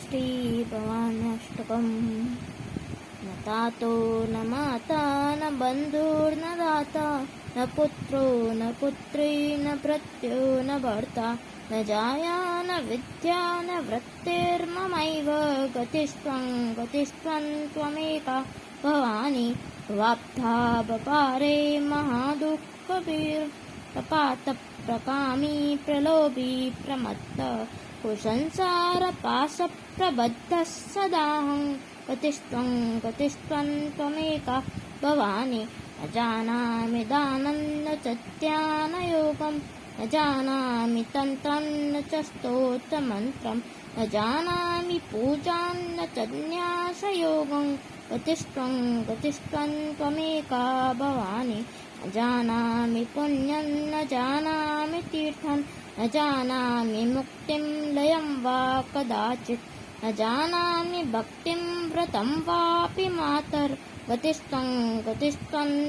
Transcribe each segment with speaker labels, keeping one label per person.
Speaker 1: श्रीभवान्यष्टकम्। न तातो न माता न बन्धुर्न दाता न पुत्रो न पुत्री न भृत्यो न भर्ता न जाया न विद्या न वृत्तिर्ममैव गतिस्त्वं त्वमेका भवानी वाप्तावपारे महादुःखभिर्प्रपातप्रकामी प्रलोभी प्रमत्त कुसंसारपाशप्रबद्धः सदाहं गतिस्त्वं त्वमेका भवानी। न जानामि दानं न च ध्यानयोगं न जानामि तन्त्रं न च स्तोत्रमन्त्रं न जानामि पूजां न च न्यासयोगं गतिस्त्वं त्वमेका भवानी। न जानामि पुण्यं न जानामि तीर्थं न जानामि मुक्तिं लयं वा कदाचित् न जानामि भक्तिं व्रतं वापि मातर् गतिस्त्वं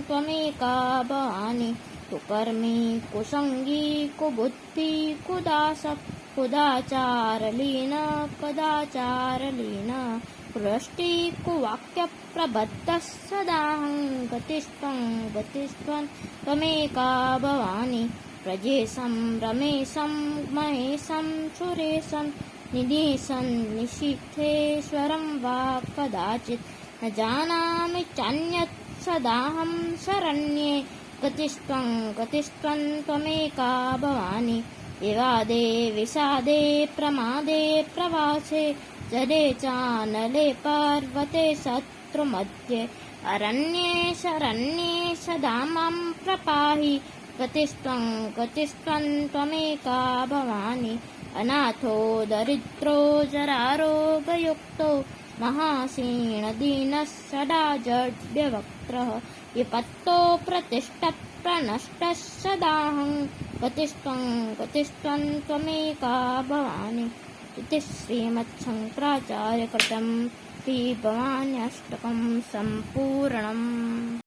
Speaker 1: त्वमेका भवानी। कुकर्मी कुसंगी कुबुद्धि कुदासः कुदाचारलीन कुदृष्टि कुवाक्यप्रबद्धः सदाहं गतिस्त्वं त्वमेका भवानी। प्रजेशं रमेशं महेशं सुरेशं निधीशं निशीथेश्वरं वा कदाचित् न जानामि चान्यत् सदाहं शरण्ये गतिस्त्वं त्वमेका भवानी। विवादे विषादे प्रमादे प्रवासे जले चानले पर्वते शत्रुमध्ये अरण्ये शरण्ये सदा मां प्रपाहि गतिस्त्वं त्वमेका भवानी। अनाथो दरिद्रो जरारोगयुक्तो महासीणदीनः सदा जड्यवक्त्रः विपत्तो प्रतिष्ठप्रनष्टः सदाहं गतिस्त्वं त्वमेका भवानी। इति श्रीमच्छङ्कराचार्यकृतं श्रीभवान्यष्टकं सम्पूर्णम्।